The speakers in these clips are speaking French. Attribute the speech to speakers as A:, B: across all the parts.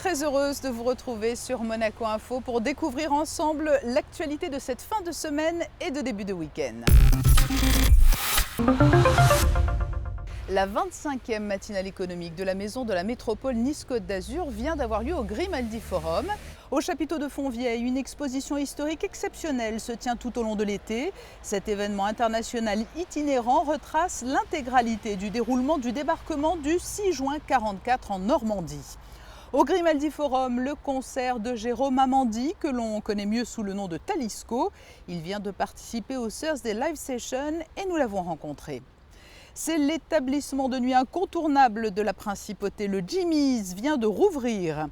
A: très heureuse de vous retrouver sur Monaco Info pour découvrir ensemble l'actualité de cette fin de semaine et de début de week-end. La 25e matinale économique de la Maison de la Métropole Nice-Côte d'Azur vient d'avoir lieu au Grimaldi Forum. Au chapiteau de Fontvieille, une exposition historique exceptionnelle se tient tout au long de l'été. Cet événement international itinérant retrace l'intégralité du déroulement du débarquement du 6 juin 1944 en Normandie. Au Grimaldi Forum, le concert de Jérôme Amandi, que l'on connaît mieux sous le nom de Talisco. Il vient de participer au Thursday Live Session et nous l'avons rencontré. C'est l'établissement de nuit incontournable de la Principauté. Le Jimmy's vient de rouvrir.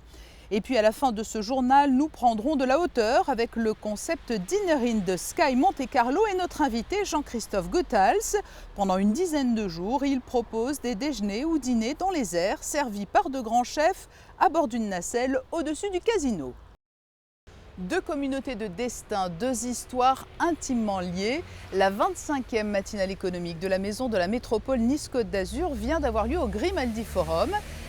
A: Et puis à la fin de ce journal, nous prendrons de la hauteur avec le concept Dinner in the Sky Monte Carlo et notre invité Jean-Christophe Goethals. Pendant une dizaine de jours, il propose des déjeuners ou dîners dans les airs, servis par de grands chefs à bord d'une nacelle au-dessus du casino. Deux communautés de destin, deux histoires intimement liées. La 25e matinale économique de la Maison de la Métropole Nice-Côte d'Azur vient d'avoir lieu au Grimaldi Forum.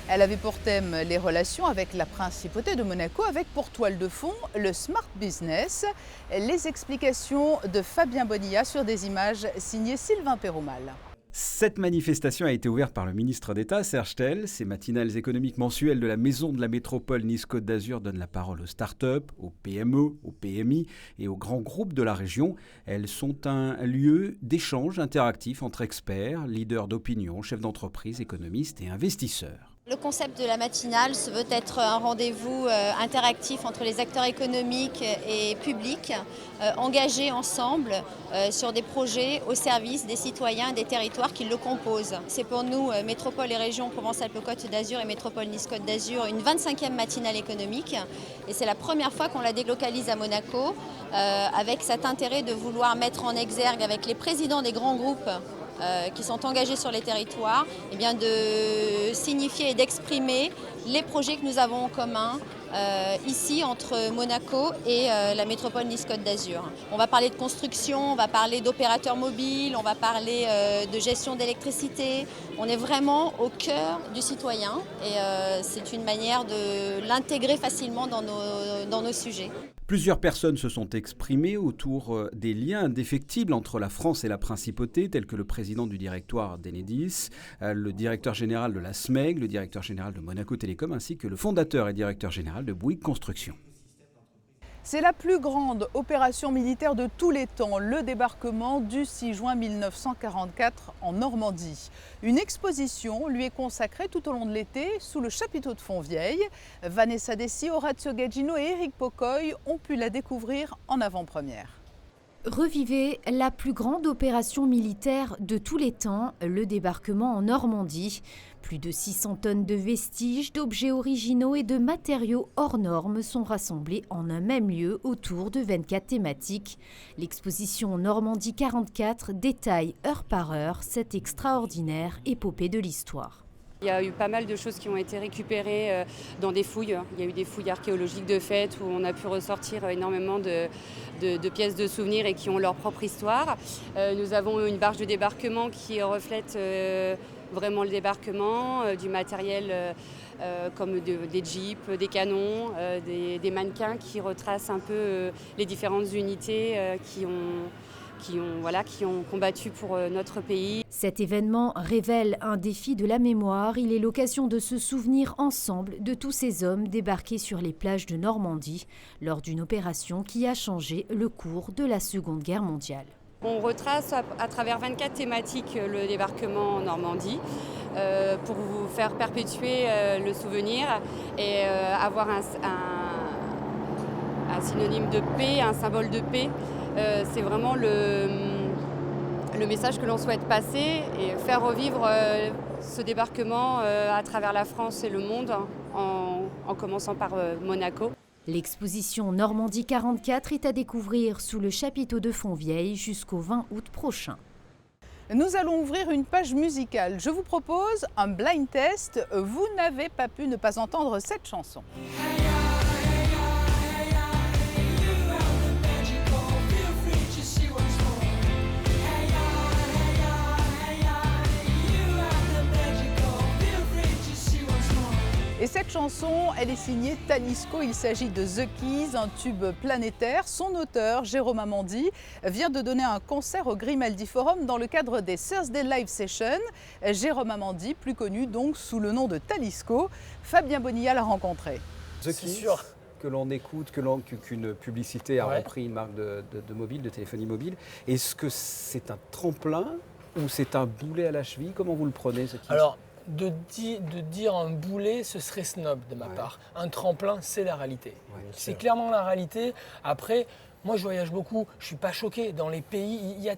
A: Elle avait pour thème les relations avec la Principauté de Monaco, avec pour toile de fond le Smart Business. Les explications de Fabien Bonilla sur des images signées Sylvain Péromal.
B: Cette manifestation a été ouverte par le ministre d'État, Serge Tel. Ces matinales économiques mensuelles de la Maison de la Métropole Nice-Côte d'Azur donnent la parole aux start-up, aux PME, aux PMI et aux grands groupes de la région. Elles sont un lieu d'échange interactif entre experts, leaders d'opinion, chefs d'entreprise, économistes et investisseurs.
C: Le concept de la matinale se veut être un rendez-vous interactif entre les acteurs économiques et publics, engagés ensemble sur des projets au service des citoyens et des territoires qui le composent. C'est pour nous, Métropole et Région Provence-Alpes-Côte d'Azur et Métropole Nice-Côte d'Azur, une 25e matinale économique. Et c'est la première fois qu'on la délocalise à Monaco, avec cet intérêt de vouloir mettre en exergue avec les présidents des grands groupes qui sont engagés sur les territoires, et bien de signifier et d'exprimer les projets que nous avons en commun ici entre Monaco et la métropole Nice-Côte d'Azur. On va parler de construction, on va parler d'opérateurs mobiles, on va parler de gestion d'électricité. On est vraiment au cœur du citoyen et c'est une manière de l'intégrer facilement dans nos sujets.
B: Plusieurs personnes se sont exprimées autour des liens indéfectibles entre la France et la Principauté, tels que le président du directoire d'Enedis, le directeur général de la SMEG, le directeur général de Monaco Télécom, ainsi que le fondateur et directeur général de Bouygues Construction.
A: C'est la plus grande opération militaire de tous les temps, le débarquement du 6 juin 1944 en Normandie. Une exposition lui est consacrée tout au long de l'été sous le chapiteau de Fontvieille. Vanessa Dessy, Orazio Gaggino et Éric Pocoy ont pu la découvrir en avant-première.
D: Revivez la plus grande opération militaire de tous les temps, le débarquement en Normandie. Plus de 600 tonnes de vestiges, d'objets originaux et de matériaux hors normes sont rassemblés en un même lieu autour de 24 thématiques. L'exposition Normandie 44 détaille heure par heure cette extraordinaire épopée de l'histoire.
E: Il y a eu pas mal de choses qui ont été récupérées dans des fouilles. Il y a eu des fouilles archéologiques de fait où on a pu ressortir énormément de pièces de souvenirs et qui ont leur propre histoire. Nous avons une barge de débarquement qui reflète vraiment le débarquement, du matériel comme des jeeps, des canons, des mannequins qui retracent un peu les différentes unités qui ont combattu pour notre pays.
D: Cet événement révèle un défi de la mémoire. Il est l'occasion de se souvenir ensemble de tous ces hommes débarqués sur les plages de Normandie lors d'une opération qui a changé le cours de la Seconde Guerre mondiale.
E: On retrace à travers 24 thématiques le débarquement en Normandie pour vous faire perpétuer le souvenir et avoir un synonyme de paix, un symbole de paix. C'est vraiment le message que l'on souhaite passer et faire revivre ce débarquement à travers la France et le monde en commençant par Monaco.
D: L'exposition Normandie 44 est à découvrir sous le chapiteau de Fontvieille jusqu'au 20 août prochain.
A: Nous allons ouvrir une page musicale. Je vous propose un blind test. Vous n'avez pas pu ne pas entendre cette chanson. Et cette chanson, elle est signée Talisko. Il s'agit de The Keys, un tube planétaire. Son auteur, Jérôme Amandi, vient de donner un concert au Grimaldi Forum dans le cadre des Thursday Live Sessions. Jérôme Amandi, plus connu donc sous le nom de Talisko. Fabien Bonilla l'a rencontré.
B: The Keys, que l'on écoute, qu'une publicité a repris une marque de téléphonie mobile. Est-ce que c'est un tremplin ou c'est un boulet à la cheville? Comment vous le prenez, ce Keys?
F: Alors, de dire un boulet, ce serait snob de ma part. Un tremplin, c'est la réalité. C'est clairement la réalité. Après, moi, je voyage beaucoup. Je ne suis pas choqué. Dans les pays,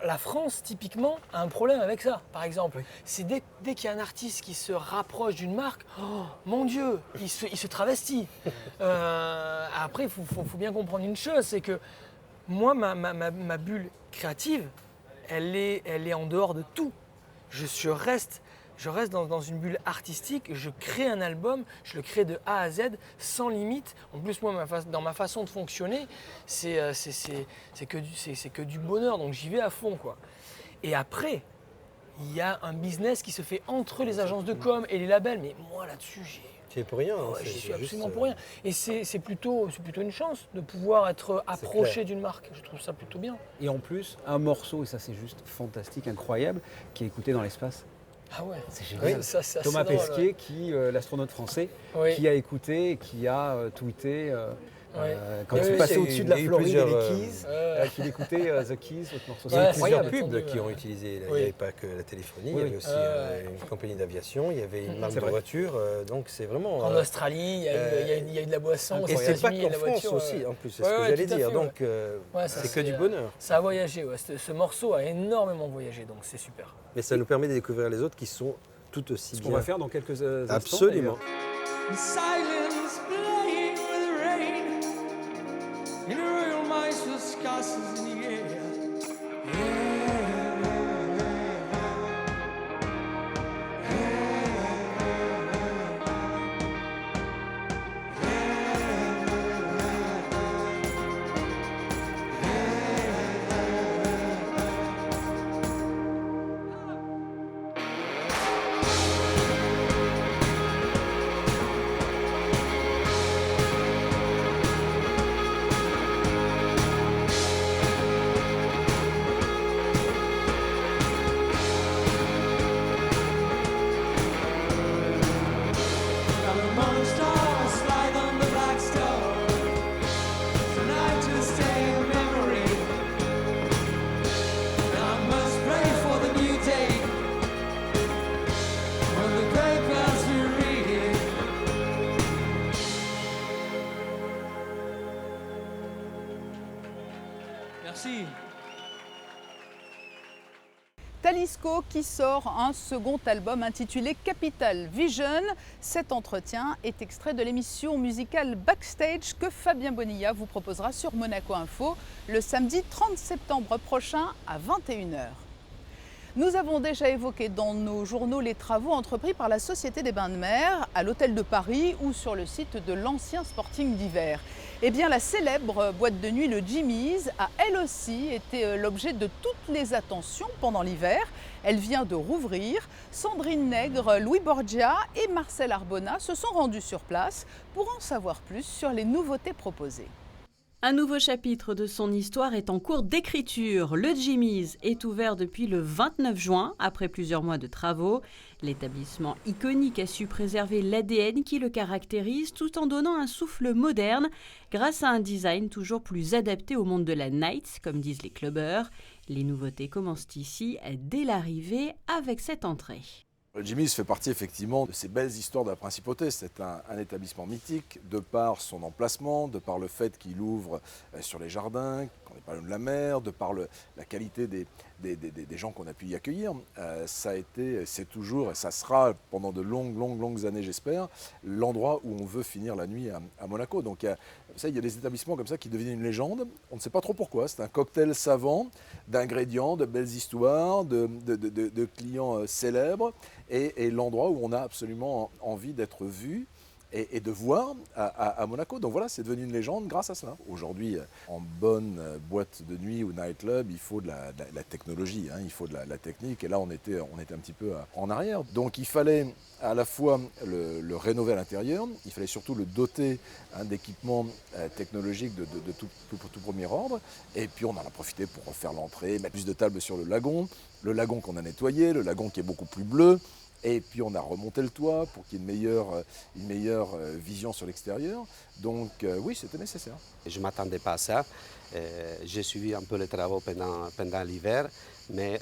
F: la France, typiquement, a un problème avec ça, par exemple. C'est dès qu'il y a un artiste qui se rapproche d'une marque, oh, mon Dieu, il se travestit. Après, il faut bien comprendre une chose, c'est que moi, ma bulle créative, elle est en dehors de tout. Je reste dans une bulle artistique, je crée un album, je le crée de A à Z, sans limite. En plus, moi, dans ma façon de fonctionner, c'est que du bonheur, donc j'y vais à fond, quoi. Et après, il y a un business qui se fait entre les agences de com et les labels, mais moi, là-dessus,
G: c'est pour rien.
F: J'y suis absolument pour rien. Et c'est plutôt une chance de pouvoir être approché d'une marque. Je trouve ça plutôt bien.
B: Et en plus, un morceau, et ça c'est juste fantastique, incroyable, qui est écouté dans l'espace.
F: Ah ouais,
B: c'est génial.
F: Oui, ça, c'est
B: Thomas
F: drôle,
B: Pesquet, l'astronaute français, qui a écouté, qui a tweeté quand il passait au-dessus de la Floride et les Keys, qu'il écoutait The Keys, votre morceau.
G: Il y a plusieurs pubs qui ont utilisé. Il n'y avait pas que la téléphonie, il y avait aussi une compagnie d'aviation, il y avait une marque de voiture. Donc c'est vraiment.
F: En Australie, il y a eu de la boisson.
G: Et c'est pas qu'en France aussi, en plus, c'est ce que j'allais dire. Donc c'est que du bonheur.
F: Ça a voyagé, ce morceau a énormément voyagé, donc c'est super.
G: Mais ça nous permet de découvrir les autres qui sont tout aussi bien.
B: Ce qu'on va faire dans quelques instants.
G: Absolument.
H: In a real mice with scars in the air. Merci.
A: Talisko qui sort un second album intitulé Capital Vision. Cet entretien est extrait de l'émission musicale Backstage que Fabien Bonilla vous proposera sur Monaco Info le samedi 30 septembre prochain à 21h. Nous avons déjà évoqué dans nos journaux les travaux entrepris par la Société des Bains de Mer à l'Hôtel de Paris ou sur le site de l'ancien Sporting d'hiver. Eh bien, la célèbre boîte de nuit, le Jimmy's, a elle aussi été l'objet de toutes les attentions pendant l'hiver. Elle vient de rouvrir. Sandrine Nègre, Louis Borgia et Marcel Arbona se sont rendus sur place pour en savoir plus sur les nouveautés proposées.
I: Un nouveau chapitre de son histoire est en cours d'écriture. Le Jimmy's est ouvert depuis le 29 juin, après plusieurs mois de travaux. L'établissement iconique a su préserver l'ADN qui le caractérise tout en donnant un souffle moderne grâce à un design toujours plus adapté au monde de la night, comme disent les clubbers. Les nouveautés commencent ici dès l'arrivée avec cette entrée.
J: Le Jimmy's fait partie effectivement de ces belles histoires de la principauté. C'est un établissement mythique de par son emplacement, de par le fait qu'il ouvre sur les jardins, qu'on n'est pas loin de la mer, de par la qualité des gens qu'on a pu y accueillir. Ça a été, c'est toujours, et ça sera pendant de longues années j'espère, l'endroit où on veut finir la nuit à Monaco. Donc il y a des établissements comme ça qui deviennent une légende. On ne sait pas trop pourquoi. C'est un cocktail savant d'ingrédients, de belles histoires, de clients célèbres et l'endroit où on a absolument envie d'être vu et de voir à Monaco. Donc voilà, c'est devenu une légende grâce à ça. Aujourd'hui, en bonne boîte de nuit ou nightclub, il faut de la technologie, hein, il faut de la technique. Et là, on était un petit peu en arrière. Donc il fallait à la fois le rénover à l'intérieur, il fallait surtout le doter d'équipements technologiques de tout premier ordre. Et puis on en a profité pour refaire l'entrée, mettre plus de tables sur le lagon qu'on a nettoyé, le lagon qui est beaucoup plus bleu. Et puis on a remonté le toit pour qu'il y ait une meilleure vision sur l'extérieur. Donc oui, c'était nécessaire.
K: Je ne m'attendais pas à ça. J'ai suivi un peu les travaux pendant l'hiver, mais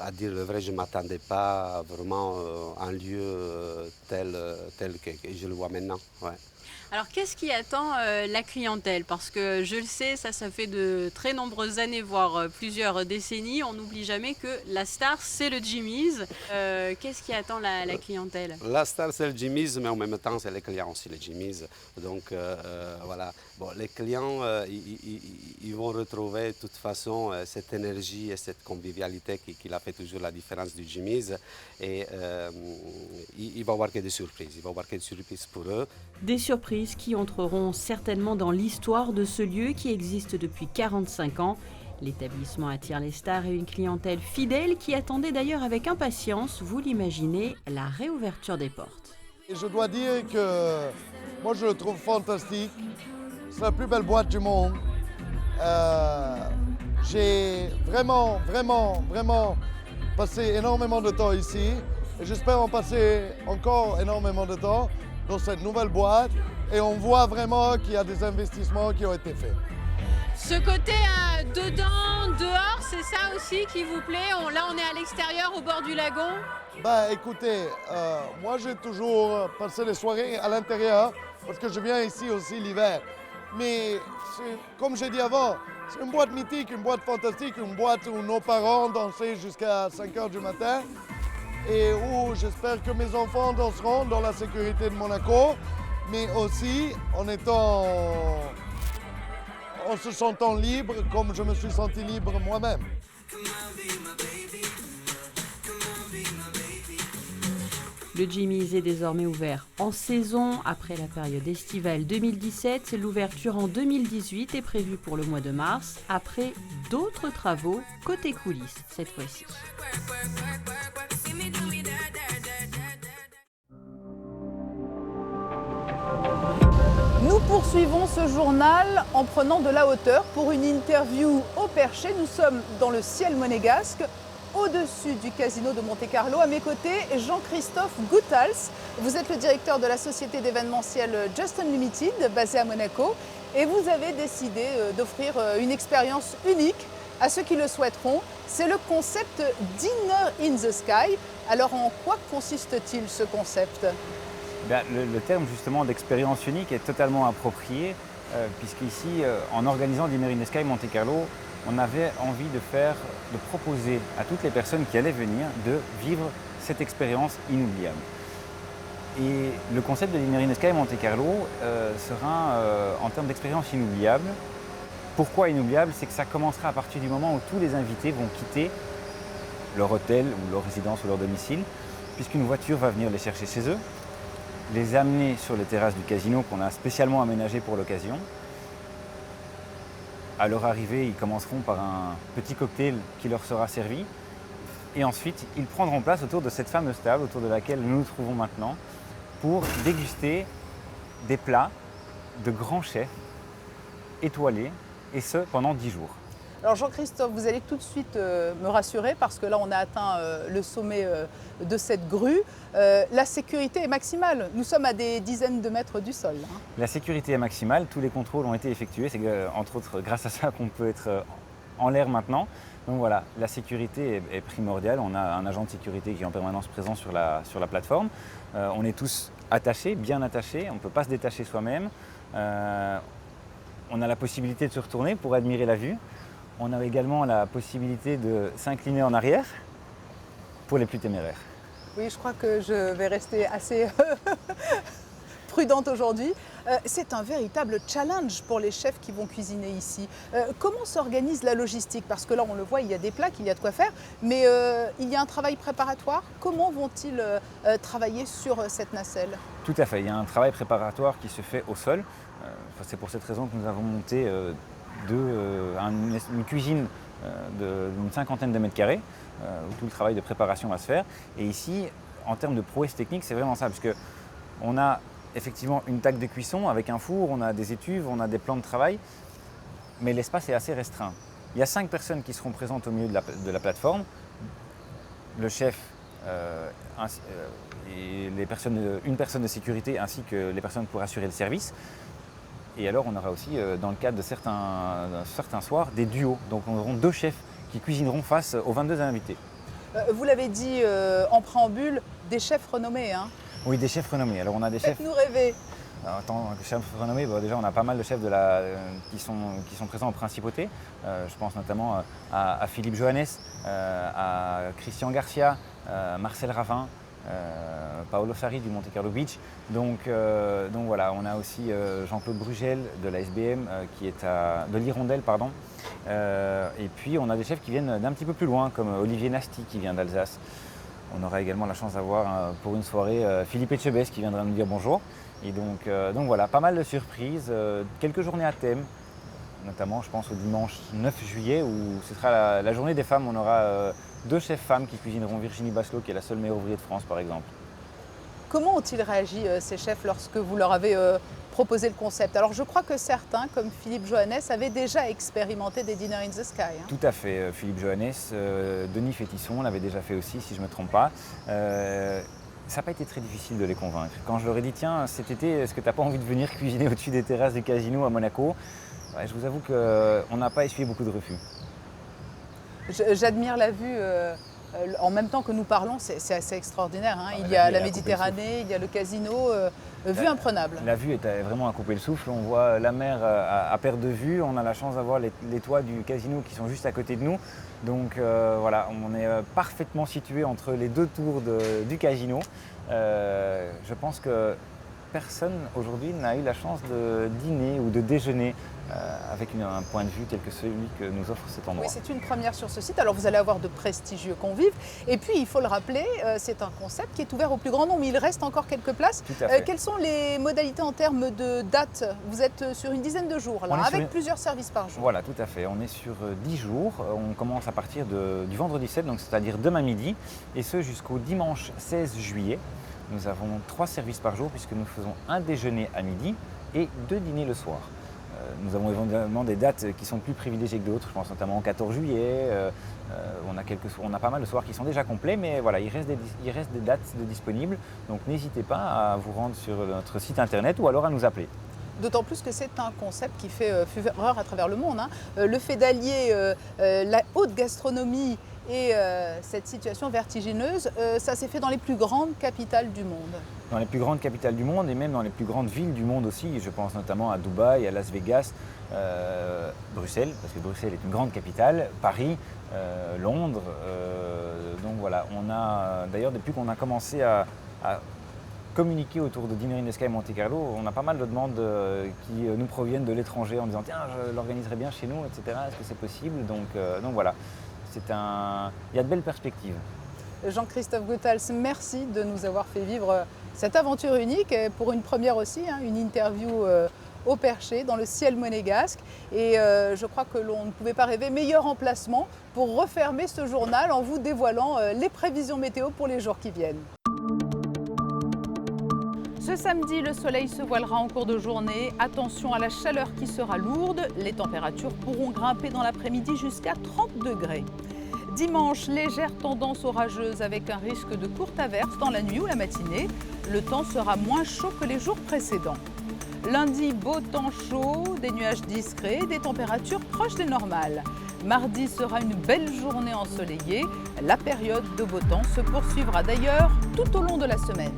K: à dire le vrai, je ne m'attendais pas vraiment à un lieu tel que je le vois maintenant. Ouais.
I: Alors qu'est-ce qui attend la clientèle? Parce que je le sais, ça fait de très nombreuses années, voire plusieurs décennies. On n'oublie jamais que la star, c'est le Jimmy's. Qu'est-ce qui attend la clientèle?
K: La star, c'est le Jimmy's, mais en même temps, c'est les clients aussi, le Jimmy's. Donc voilà, bon, les clients, ils vont retrouver de toute façon cette énergie et cette convivialité qui a fait toujours la différence du Jimmy's. Et ils vont avoir que des surprises. Ils vont avoir que des surprises pour eux.
I: Des surprises qui entreront certainement dans l'histoire de ce lieu qui existe depuis 45 ans. L'établissement attire les stars et une clientèle fidèle qui attendait d'ailleurs avec impatience, vous l'imaginez, la réouverture des portes.
L: Et je dois dire que moi je le trouve fantastique. C'est la plus belle boîte du monde. J'ai vraiment passé énormément de temps ici et j'espère en passer encore énormément de temps dans cette nouvelle boîte. Et on voit vraiment qu'il y a des investissements qui ont été faits.
I: Ce côté dedans, dehors, c'est ça aussi qui vous plaît? Là, on est à l'extérieur, au bord du lagon.
L: Bah écoutez, moi j'ai toujours passé les soirées à l'intérieur parce que je viens ici aussi l'hiver. Mais comme j'ai dit avant, c'est une boîte mythique, une boîte fantastique, une boîte où nos parents dansaient jusqu'à 5 h du matin et où j'espère que mes enfants danseront dans la sécurité de Monaco. Mais aussi en se sentant libre comme je me suis senti libre moi-même.
I: Le Jimmy's est désormais ouvert en saison après la période estivale 2017. L'ouverture en 2018 est prévue pour le mois de mars, après d'autres travaux côté coulisses cette fois-ci.
A: Nous poursuivons ce journal en prenant de la hauteur pour une interview au perché. Nous sommes dans le ciel monégasque, au-dessus du casino de Monte-Carlo. À mes côtés, Jean-Christophe Goethals. Vous êtes le directeur de la société d'événementiel Just Unlimited, basée à Monaco. Et vous avez décidé d'offrir une expérience unique à ceux qui le souhaiteront. C'est le concept Dinner in the Sky. Alors en quoi consiste-t-il ce concept ?
M: Le terme justement d'expérience unique est totalement approprié puisqu'ici, en organisant Dinner in the Sky Monte-Carlo, on avait envie de proposer à toutes les personnes qui allaient venir de vivre cette expérience inoubliable. Et le concept de Dinner in the Sky Monte-Carlo sera en termes d'expérience inoubliable. Pourquoi inoubliable? C'est que ça commencera à partir du moment où tous les invités vont quitter leur hôtel ou leur résidence ou leur domicile, puisqu'une voiture va venir les chercher chez eux, les amener sur les terrasses du casino qu'on a spécialement aménagé pour l'occasion. À leur arrivée, ils commenceront par un petit cocktail qui leur sera servi. Et ensuite, ils prendront place autour de cette fameuse table autour de laquelle nous nous trouvons maintenant pour déguster des plats de grands chefs étoilés, et ce pendant 10 jours.
A: Alors Jean-Christophe, vous allez tout de suite me rassurer parce que là on a atteint le sommet de cette grue. La sécurité est maximale, nous sommes à des dizaines de mètres du sol.
M: La sécurité est maximale, tous les contrôles ont été effectués, c'est entre autres grâce à ça qu'on peut être en l'air maintenant. Donc voilà, la sécurité est primordiale, on a un agent de sécurité qui est en permanence présent sur la plateforme. On est tous attachés, bien attachés, on ne peut pas se détacher soi-même. On a la possibilité de se retourner pour admirer la vue. On a également la possibilité de s'incliner en arrière pour les plus téméraires.
A: Oui, je crois que je vais rester assez prudente aujourd'hui. C'est un véritable challenge pour les chefs qui vont cuisiner ici. Comment s'organise la logistique? Parce que là, on le voit, il y a des plats, il y a de quoi faire, mais il y a un travail préparatoire. Comment vont-ils travailler sur cette nacelle?
M: Tout à fait, il y a un travail préparatoire qui se fait au sol. C'est pour cette raison que nous avons monté une cuisine d'une 50aine de mètres carrés, où tout le travail de préparation va se faire. Et ici, en termes de prouesse technique, c'est vraiment ça, puisque on a effectivement une table de cuisson avec un four, on a des étuves, on a des plans de travail, mais l'espace est assez restreint. Il y a 5 personnes qui seront présentes au milieu de la plateforme, le chef, et une personne de sécurité ainsi que les personnes pour assurer le service. Et alors on aura aussi, dans le cadre de certains soirs, des duos. Donc on aura 2 chefs qui cuisineront face aux 22 invités.
A: Vous l'avez dit en préambule, des chefs renommés, hein?
M: Oui, des chefs renommés. Alors on a des chefs...
A: Faites-nous rêver.
M: En tant que chef renommé, déjà on a pas mal de chefs qui sont présents en principauté. Je pense notamment à Philippe Johannes, à Christian Garcia, Marcel Ravin, Paolo Sarri du Monte Carlo Beach. Donc voilà, on a aussi Jean-Claude Brugel de la SBM qui est de l'Hirondelle, pardon. Et puis on a des chefs qui viennent d'un petit peu plus loin, comme Olivier Nasty qui vient d'Alsace. On aura également la chance d'avoir pour une soirée Philippe Etchebest qui viendra nous dire bonjour. Et donc voilà, pas mal de surprises, quelques journées à thème, notamment je pense au dimanche 9 juillet où ce sera la journée des femmes. On aura 2 chefs femmes qui cuisineront, Virginie Basselot qui est la seule meilleure ouvrière de France par exemple.
A: Comment ont-ils réagi ces chefs lorsque vous leur avez proposé le concept? Alors je crois que certains, comme Philippe Johannes, avaient déjà expérimenté des Dinner in the Sky. Hein.
M: Tout à fait, Philippe Johannes, Denis Fétisson l'avait déjà fait aussi si je ne me trompe pas. Ça n'a pas été très difficile de les convaincre. Quand je leur ai dit, tiens, cet été, est-ce que tu n'as pas envie de venir cuisiner au-dessus des terrasses du casino à Monaco? Je vous avoue qu'on n'a pas essuyé beaucoup de refus.
A: J'admire la vue. En même temps que nous parlons, c'est assez extraordinaire. Hein. Il y a la Méditerranée, il y a le casino, vue imprenable.
M: La vue est vraiment à couper le souffle. On voit la mer à perte de vue. On a la chance d'avoir les toits du casino qui sont juste à côté de nous. Donc voilà, on est parfaitement situé entre les 2 tours du casino. Je pense que personne aujourd'hui n'a eu la chance de dîner ou de déjeuner avec un point de vue tel que celui que nous offre cet endroit.
A: Oui, c'est une première sur ce site. Alors vous allez avoir de prestigieux convives. Et puis, il faut le rappeler, c'est un concept qui est ouvert au plus grand nombre. Il reste encore quelques places.
M: Tout à fait.
A: Quelles sont les modalités en termes de date? Vous êtes sur une dizaine de jours, là, avec plusieurs services par jour.
M: Voilà, tout à fait. On est sur 10 jours. On commence à partir du vendredi 7, donc c'est-à-dire demain midi, et ce jusqu'au dimanche 16 juillet. Nous avons 3 services par jour puisque nous faisons un déjeuner à midi et 2 dîners le soir. Nous avons évidemment des dates qui sont plus privilégiées que d'autres, je pense notamment au 14 juillet. On a pas mal de soirs qui sont déjà complets, mais voilà, il reste des dates de disponibles. Donc n'hésitez pas à vous rendre sur notre site internet ou alors à nous appeler.
A: D'autant plus que c'est un concept qui fait fureur à travers le monde. Hein. Le fait d'allier la haute gastronomie et cette situation vertigineuse, ça s'est fait dans les plus grandes capitales du monde.
M: Dans les plus grandes capitales du monde et même dans les plus grandes villes du monde aussi. Je pense notamment à Dubaï, à Las Vegas, Bruxelles, parce que Bruxelles est une grande capitale, Paris, Londres. Donc voilà, on a d'ailleurs depuis qu'on a commencé à communiquer autour de Dinner in the Sky Monte Carlo, on a pas mal de demandes qui nous proviennent de l'étranger en disant tiens, je l'organiserai bien chez nous, etc. Est-ce que c'est possible? Donc voilà, il y a de belles perspectives.
A: Jean-Christophe Goethals, merci de nous avoir fait vivre cette aventure unique, et pour une première aussi, hein, une interview au perché, dans le ciel monégasque. Et je crois que l'on ne pouvait pas rêver meilleur emplacement pour refermer ce journal en vous dévoilant les prévisions météo pour les jours qui viennent. Ce samedi, le soleil se voilera en cours de journée. Attention à la chaleur qui sera lourde. Les températures pourront grimper dans l'après-midi jusqu'à 30 degrés. Dimanche, légère tendance orageuse avec un risque de courtes averses dans la nuit ou la matinée. Le temps sera moins chaud que les jours précédents. Lundi, beau temps chaud, des nuages discrets, des températures proches des normales. Mardi sera une belle journée ensoleillée. La période de beau temps se poursuivra d'ailleurs tout au long de la semaine.